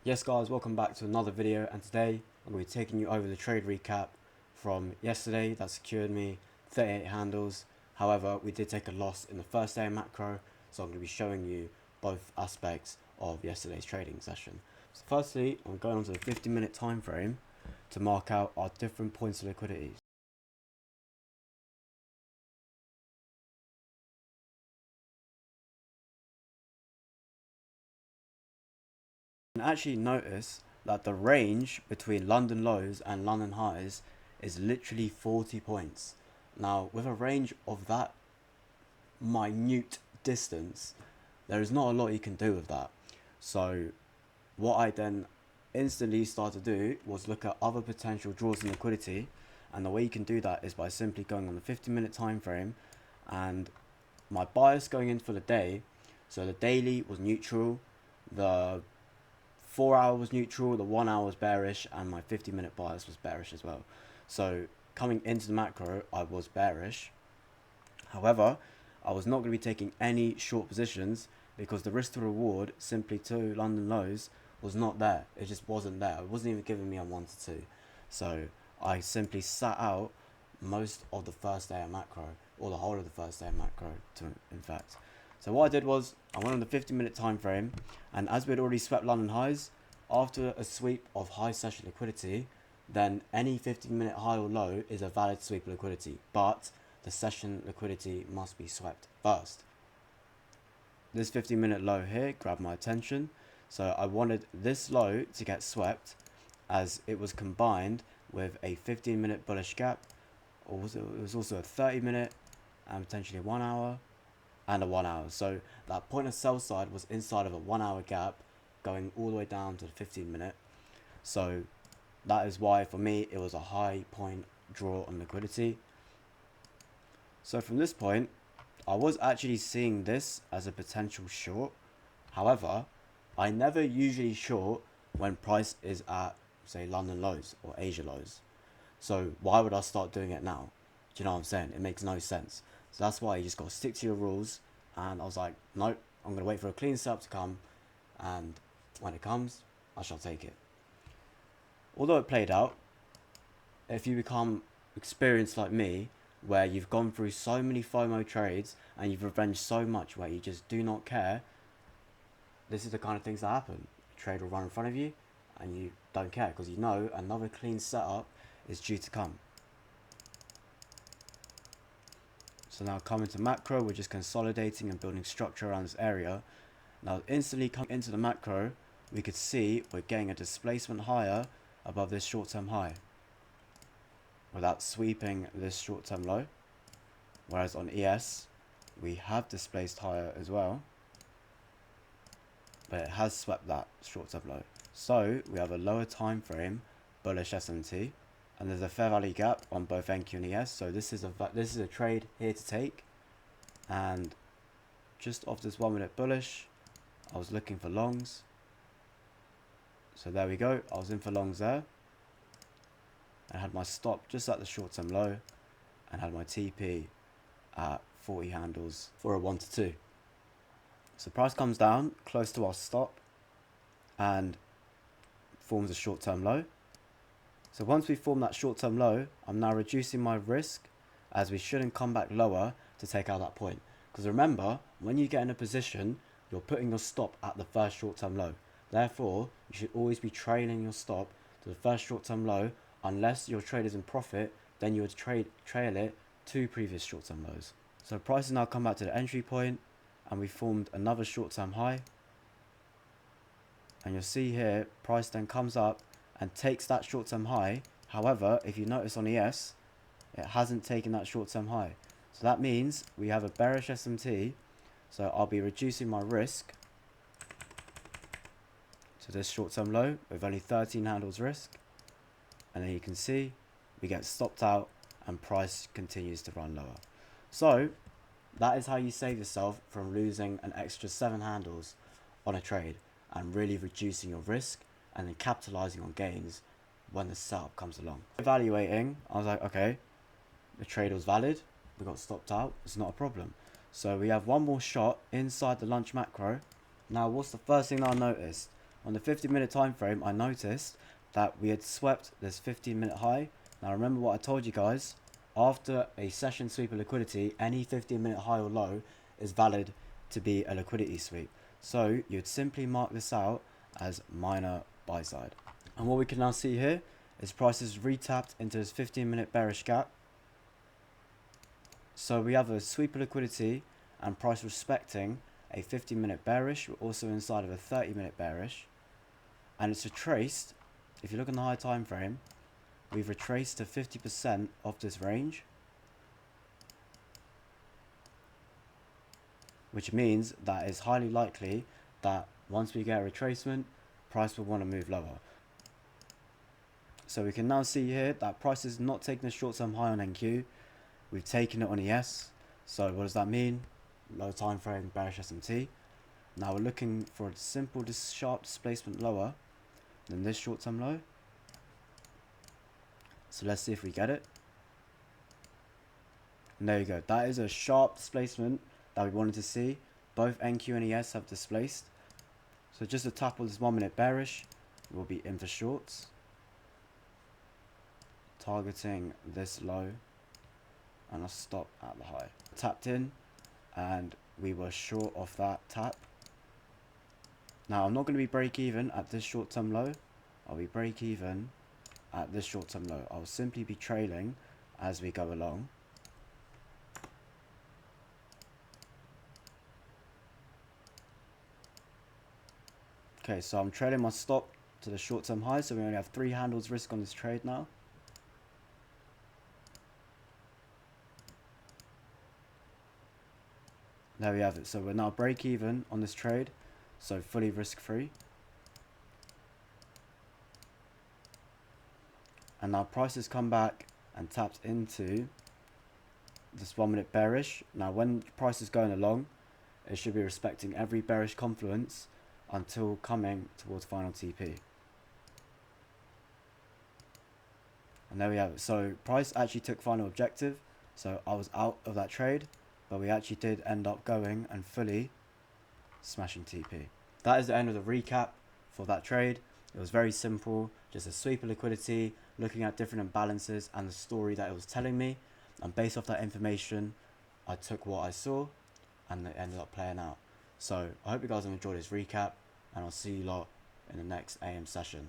Yes guys, welcome back to another video, and today I'm going to be taking you over the trade recap from yesterday that secured me 38 handles. However, we did take a loss in the first day of macro, so I'm going to be showing you both aspects of yesterday's trading session. So firstly, I'm going on to the 50-minute time frame to mark out our different points of liquidity. You can actually notice that the range between London lows and London highs is literally 40 points. Now, with a range of that minute distance, there is not a lot you can do with that. So what I then instantly started to do was look at other potential draws in liquidity, and the way you can do that is by simply going on the 50-minute time frame, and my bias going in for the day, so the daily was neutral, the 4 hour was neutral, the 1 hour was bearish, and my 50-minute bias was bearish as well. So coming into the macro, I was bearish. However, I was not going to be taking any short positions because the risk to reward simply to London lows was not there. It just wasn't there. It wasn't even giving me a 1 to 2. So I simply sat out most of the first day of macro, or the whole of the first day of macro, in fact. So what I did was I went on the 50-minute time frame, and as we had already swept London highs, after a sweep of high session liquidity, then any 15-minute high or low is a valid sweep of liquidity, but the session liquidity must be swept first. This 15-minute low here grabbed my attention, so I wanted this low to get swept as it was combined with a 15-minute bullish gap, or it was also a 30-minute and potentially a 1 hour and a 1 hour. So that point of sell side was inside of a 1 hour gap going all the way down to the 15-minute. So that is why for me it was a high point draw on liquidity. So from this point, I was actually seeing this as a potential short. However, I never usually short when price is at, say, London lows or Asia lows. So why would I start doing it now? Do you know what I'm saying? It makes no sense. So that's why you just got to stick to your rules. And I was like, nope, I'm going to wait for a clean setup to come. And when it comes, I shall take it. Although it played out, if you become experienced like me, where you've gone through so many FOMO trades and you've revenged so much where you just do not care, this is the kind of things that happen. A trade will run in front of you and you don't care because you know another clean setup is due to come. So now coming to macro, we're just consolidating and building structure around this area. Now instantly coming into the macro, we could see we're getting a displacement higher above this short-term high without sweeping this short-term low, whereas on ES we have displaced higher as well, but it has swept that short-term low. So we have a lower time frame bullish SMT, and there's a fair value gap on both NQ and ES. So this is a trade here to take, and just off this 1 minute bullish, I was looking for longs. So there we go. I was in for longs there. I had my stop just at the short-term low and had my TP at 40 handles for a 1 to 2. So price comes down close to our stop and forms a short-term low. So once we form that short-term low, I'm now reducing my risk as we shouldn't come back lower to take out that point. Because remember, when you get in a position, you're putting your stop at the first short-term low. Therefore, you should always be trailing your stop to the first short-term low. Unless your trade is in profit, then you would trail it to previous short-term lows. So price has now come back to the entry point, and we formed another short-term high. And you'll see here, price then comes up and takes that short-term high. However, if you notice on ES, it hasn't taken that short-term high. So that means we have a bearish SMT. So I'll be reducing my risk to this short-term low with only 13 handles risk. And then you can see we get stopped out and price continues to run lower. So that is how you save yourself from losing an extra 7 handles on a trade and really reducing your risk and then capitalizing on gains when the setup comes along. Evaluating, I was like, okay, the trade was valid, we got stopped out, it's not a problem. So we have one more shot inside the lunch macro. Now what's the first thing that I noticed? On the 15-minute time frame, I noticed that we had swept this 15-minute high. Now remember what I told you guys, after a session sweep of liquidity, any 15-minute high or low is valid to be a liquidity sweep. So you'd simply mark this out as minor buy side. And what we can now see here is prices retapped into this 15-minute bearish gap. So we have a sweep of liquidity and price respecting a 15-minute bearish. We're also inside of a 30-minute bearish. And it's retraced, if you look on the high time frame, we've retraced to 50% of this range, which means that it's highly likely that once we get a retracement, price will want to move lower. So we can now see here that price is not taking a short-term high on NQ. We've taken it on ES. So what does that mean? Low time frame bearish SMT. Now we're looking for a simple sharp displacement lower than this short-term low. So let's see if we get it. And there you go. That is a sharp displacement that we wanted to see. Both NQ and ES have displaced. So just a tap of this 1 minute bearish will be in for shorts, targeting this low and a stop at the high. Tapped in and we were short of that tap. Now I'm not going to be break even at this short term low. I'll be break even at this short term low. I'll simply be trailing as we go along. Okay, so I'm trailing my stop to the short term high, so we only have 3 handles risk on this trade now. There we have it. So we're now break even on this trade, so fully risk free. And now prices come back and taps into this 1 minute bearish. Now when price is going along, it should be respecting every bearish confluence until coming towards final TP. And there we have it. So price actually took final objective, so I was out of that trade, but we actually did end up going and fully smashing TP. That is the end of the recap for that trade. It was very simple, just a sweep of liquidity, looking at different imbalances and the story that it was telling me, and based off that information I took what I saw and it ended up playing out. So I hope you guys have enjoyed this recap, and I'll see you lot in the next AM session.